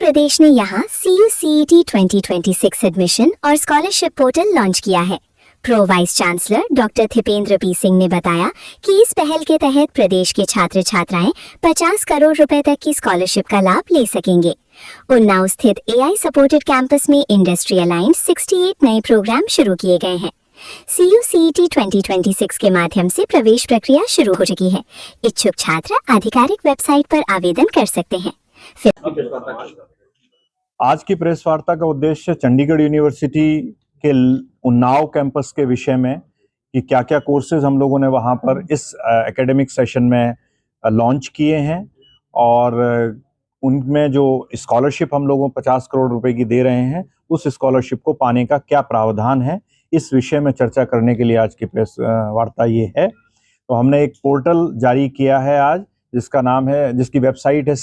प्रदेश ने यहाँ CUCET 2026 admission और स्कॉलरशिप पोर्टल लॉन्च किया है। Pro vice chancellor doctor Thipendra P Singh ने बताया कि इस पहल के तहत प्रदेश के छात्र छात्राएं 50 करोड़ रुपए तक की स्कॉलरशिप का लाभ ले सकेंगे। उन्नाव स्थित AI सपोर्टेड कैंपस में इंडस्ट्री अलाइंड 68 नए प्रोग्राम शुरू किए गए हैं। CUCET 2026 के माध्यम से प्रवेश प्रक्रिया शुरू हो चुकी है। इच्छुक छात्र आधिकारिक वेबसाइट पर आवेदन कर सकते हैं। आज की प्रेस वार्ता का उद्देश्य चंडीगढ़ यूनिवर्सिटी के उन्नाव कैंपस के विषय में कि क्या क्या कोर्सेज हम लोगों ने वहां पर इस एकेडमिक सेशन में लॉन्च किए हैं और उनमें जो स्कॉलरशिप हम लोगों 50 करोड़ रुपए की दे रहे हैं, उस स्कॉलरशिप को पाने का क्या प्रावधान है, इस विषय में चर्चा करने के लिए आज की प्रेस वार्ता ये है। तो हमने एक पोर्टल जारी किया है आज, जिसकी वेबसाइट है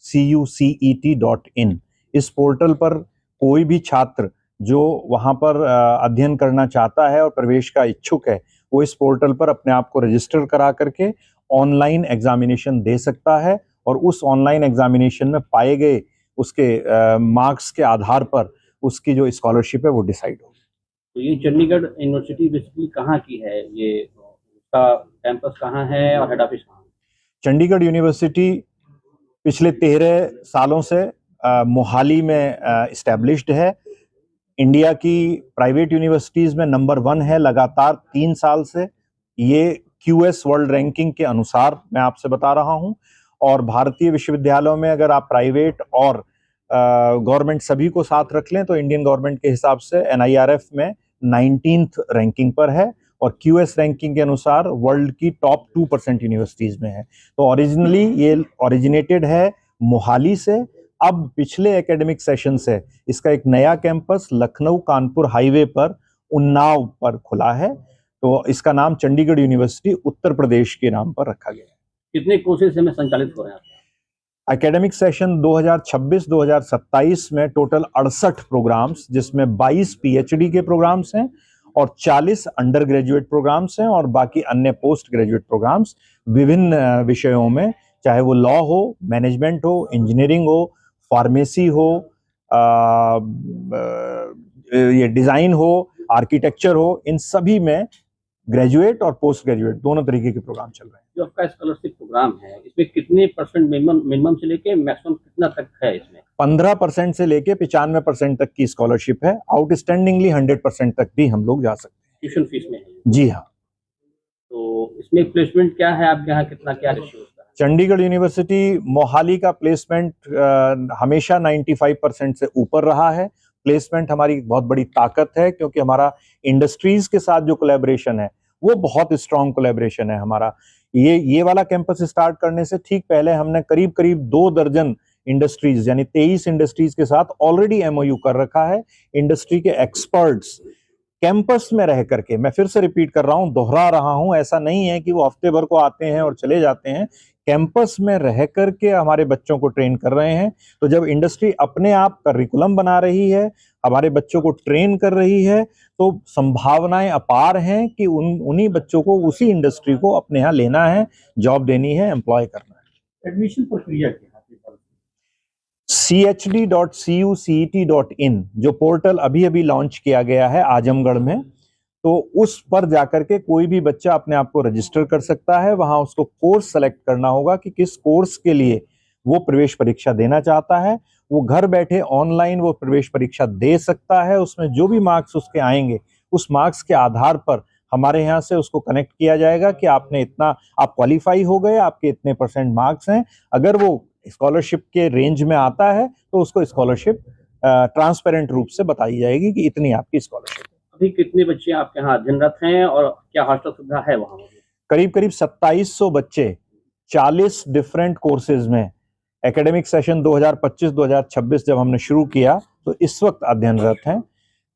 chd.cucet.in। इस पोर्टल पर कोई भी छात्र जो वहां पर अध्ययन करना चाहता है और प्रवेश का इच्छुक है, वो इस पोर्टल पर अपने आप को रजिस्टर करा करके ऑनलाइन एग्जामिनेशन दे सकता है और उस ऑनलाइन एग्जामिनेशन में पाए गए उसके मार्क्स के आधार पर उसकी जो स्कॉलरशिप है वो डिसाइड होगी। तो ये चंडीगढ़ यूनिवर्सिटी बेसिकली कहाँ की है, ये उसका कैंपस कहाँ है और हेड ऑफिस कहाँ है? चंडीगढ़ यूनिवर्सिटी पिछले 13 सालों से मोहाली में इस्टेब्लिश्ड है। इंडिया की प्राइवेट यूनिवर्सिटीज में नंबर 1 है लगातार 3 साल से। ये QS वर्ल्ड रैंकिंग के अनुसार मैं आपसे बता रहा हूं। और भारतीय विश्वविद्यालयों में अगर आप प्राइवेट और गवर्नमेंट सभी को साथ रख लें तो इंडियन गवर्नमेंट के हिसाब से NIRF में 19th रैंकिंग पर है और QS रैंकिंग के अनुसार वर्ल्ड की टॉप 2% यूनिवर्सिटीज में है। तो ओरिजिनली ये ओरिजिनेटेड है मोहाली से। अब पिछले एकेडमिक सेशन से इसका एक नया कैंपस लखनऊ कानपुर हाईवे पर उन्नाव पर खुला है। तो इसका नाम चंडीगढ़ यूनिवर्सिटी उत्तर प्रदेश के नाम पर रखा गया है। कितने कोर्सेज में संचालित हो रहे हैं? एकेडमिक सेशन 2026-2027 में टोटल 68 प्रोग्राम्स, जिसमें 22 PhD के प्रोग्राम्स हैं और 40 अंडर ग्रेजुएट प्रोग्राम्स हैं और बाकी अन्य पोस्ट ग्रेजुएट प्रोग्राम्स विभिन्न विषयों में, चाहे वो लॉ हो, मैनेजमेंट हो, इंजीनियरिंग हो, फार्मेसी हो, ये डिजाइन हो, आर्किटेक्चर हो, इन सभी में ग्रेजुएट और पोस्ट ग्रेजुएट दोनों तरीके के प्रोग्राम चल रहे हैं। जो आपका स्कॉलरशिप प्रोग्राम है, इसमें कितने परसेंट मिनिमम से लेके मैक्सिमम कितना तक है? इसमें 15% से लेके 95% तक की स्कॉलरशिप है। आउटस्टैंडिंगली 100% तक भी हम लोग जा सकते हैं। ट्यूशन फीस में है? जी हाँ। तो इसमें प्लेसमेंट क्या है आपके यहाँ, कितना क्या रेशियो होता है? चंडीगढ़ यूनिवर्सिटी मोहाली का प्लेसमेंट हमेशा 95% से ऊपर रहा है। प्लेसमेंट हमारी बहुत बड़ी ताकत है क्योंकि हमारा इंडस्ट्रीज के साथ जो कोलैबोरेशन है वो बहुत स्ट्रॉन्ग कोलैबोरेशन है हमारा। ये वाला कैंपस स्टार्ट करने से ठीक पहले हमने करीब 2 दर्जन इंडस्ट्रीज यानी 23 इंडस्ट्रीज के साथ ऑलरेडी MOU कर रखा है। इंडस्ट्री के एक्सपर्ट्स कैंपस में रह करके, मैं फिर से रिपीट कर रहा हूं, दोहरा रहा हूं, ऐसा नहीं है कि वो हफ्ते भर को आते हैं और चले जाते हैं। कैंपस में रह करके हमारे बच्चों को ट्रेन कर रहे हैं। तो जब इंडस्ट्री अपने आप करिकुलम बना रही है, हमारे बच्चों को ट्रेन कर रही है, तो संभावनाएं अपार हैं कि उन्हीं बच्चों को उसी इंडस्ट्री को अपने यहाँ लेना है, जॉब देनी है, एम्प्लॉय करना है। एडमिशन प्रक्रिया क्या है? chd.cucet.in जो पोर्टल अभी लॉन्च किया गया है आजमगढ़ में, तो उस पर जाकर के कोई भी बच्चा अपने आप को रजिस्टर कर सकता है। वहां उसको कोर्स सेलेक्ट करना होगा कि किस कोर्स के लिए वो प्रवेश परीक्षा देना चाहता है। वो घर बैठे ऑनलाइन वो प्रवेश परीक्षा दे सकता है। उसमें जो भी मार्क्स उसके आएंगे, उस मार्क्स के आधार पर हमारे यहाँ से उसको कनेक्ट किया जाएगा कि आप क्वालिफाई हो गए, आपके इतने % मार्क्स हैं। अगर वो स्कॉलरशिप के रेंज में आता है तो उसको स्कॉलरशिप ट्रांसपेरेंट रूप से बताई जाएगी कि इतनी आपकी स्कॉलरशिप है। अभी कितने बच्चे आपके यहाँ अध्ययनरत हैं और क्या हॉस्टल सुविधा है वहाँ? करीब 2700 बच्चे 40 डिफरेंट कोर्सेज में एकेडमिक सेशन 2025-2026 जब हमने शुरू किया तो इस वक्त अध्ययनरत हैं।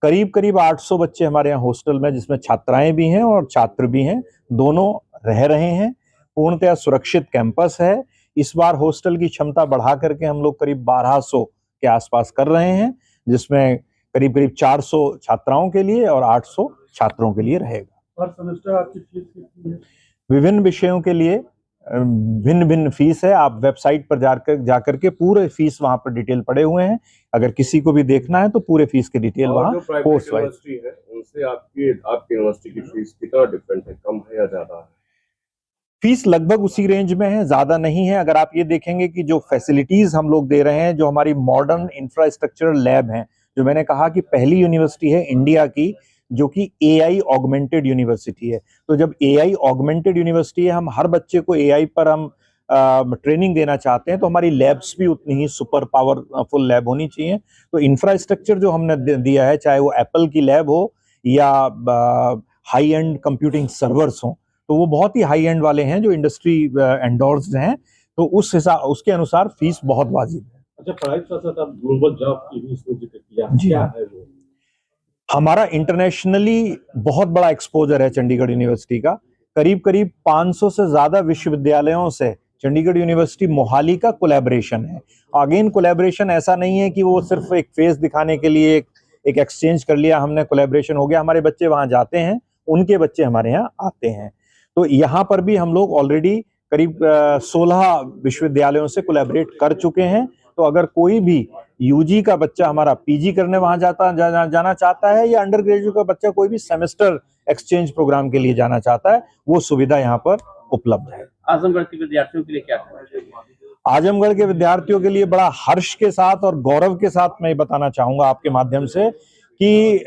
करीब 800 बच्चे हमारे यहाँ हॉस्टल में, जिसमें छात्राएं भी हैं और छात्र भी हैं, दोनों रह रहे हैं। पूर्णतः सुरक्षित कैंपस है। इस बार हॉस्टल की क्षमता बढ़ा करके हम लोग करीब 1200 के आसपास कर रहे हैं, जिसमें करीब 400 छात्राओं के लिए और 800 छात्रों के लिए रहेगा। हर सेमेस्टर आपकी फीस कितनी है? विभिन्न विषयों के लिए भिन्न भिन्न फीस है। आप वेबसाइट पर जाकर के पूरे फीस वहां पर डिटेल पड़े हुए हैं। अगर किसी को भी देखना है तो पूरे फीस की डिटेल वहां कोर्स वाइज। यूनिवर्सिटी है उनसे आपकी यूनिवर्सिटी की फीस कितना डिफरेंट है, कम है या ज्यादा है? फीस लगभग उसी रेंज में है, ज्यादा नहीं है। अगर आप ये देखेंगे कि जो फैसिलिटीज हम लोग दे रहे हैं, जो हमारी मॉडर्न इंफ्रास्ट्रक्चरल लैब हैं, जो मैंने कहा कि पहली यूनिवर्सिटी है इंडिया की जो कि AI ऑगमेंटेड यूनिवर्सिटी है। तो जब AI ऑगमेंटेड यूनिवर्सिटी है, हम हर बच्चे को AI पर हम ट्रेनिंग देना चाहते हैं, तो हमारी लैब्स भी उतनी ही सुपर पावरफुल लैब होनी चाहिए। तो इंफ्रास्ट्रक्चर जो हमने दिया है, चाहे वो एप्पल की लैब हो या हाई एंड कंप्यूटिंग सर्वर्स हो, तो वो बहुत ही हाई एंड वाले हैं जो इंडस्ट्री एंडोर्स्ड हैं। तो उस हिसाब उसके अनुसार फीस बहुत वाजिब है। अच्छा, पढ़ाई के साथ आप ग्लोबल जॉब की भी इसमें जिक्र किया, क्या है वो? हमारा इंटरनेशनली बहुत बड़ा एक्सपोजर है चंडीगढ़ यूनिवर्सिटी का। करीब करीब 500 से ज्यादा विश्वविद्यालयों से चंडीगढ़ यूनिवर्सिटी मोहाली का कोलैबोरेशन है। अगेन कोलैबोरेशन ऐसा नहीं है कि वो सिर्फ एक फेस दिखाने के लिए एक एक्सचेंज कर लिया हमने, कोलैबोरेशन हो गया। हमारे बच्चे वहां जाते हैं, उनके बच्चे हमारे यहाँ आते हैं। तो यहाँ पर भी हम लोग ऑलरेडी करीब 16 विश्वविद्यालयों से कोलैबोरेट कर चुके हैं। तो अगर कोई भी यूजी का बच्चा हमारा पीजी करने वहां जाना चाहता है, या अंडर ग्रेजुएट का बच्चा कोई भी सेमेस्टर एक्सचेंज प्रोग्राम के लिए जाना चाहता है, वो सुविधा यहाँ पर उपलब्ध है। आजमगढ़ के विद्यार्थियों के लिए क्या है? आजमगढ़ के विद्यार्थियों के लिए बड़ा हर्ष के साथ और गौरव के साथ मैं बताना चाहूंगा आपके माध्यम से कि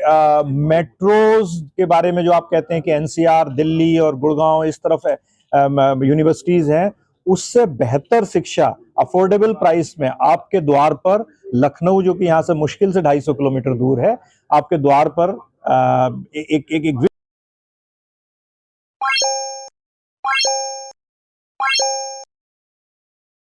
मेट्रोज के बारे में जो आप कहते हैं कि एनसीआर, दिल्ली और गुड़गांव इस तरफ यूनिवर्सिटीज हैं, उससे बेहतर शिक्षा अफोर्डेबल प्राइस में आपके द्वार पर, लखनऊ जो कि यहाँ से मुश्किल से 250 किलोमीटर दूर है, आपके द्वार पर एक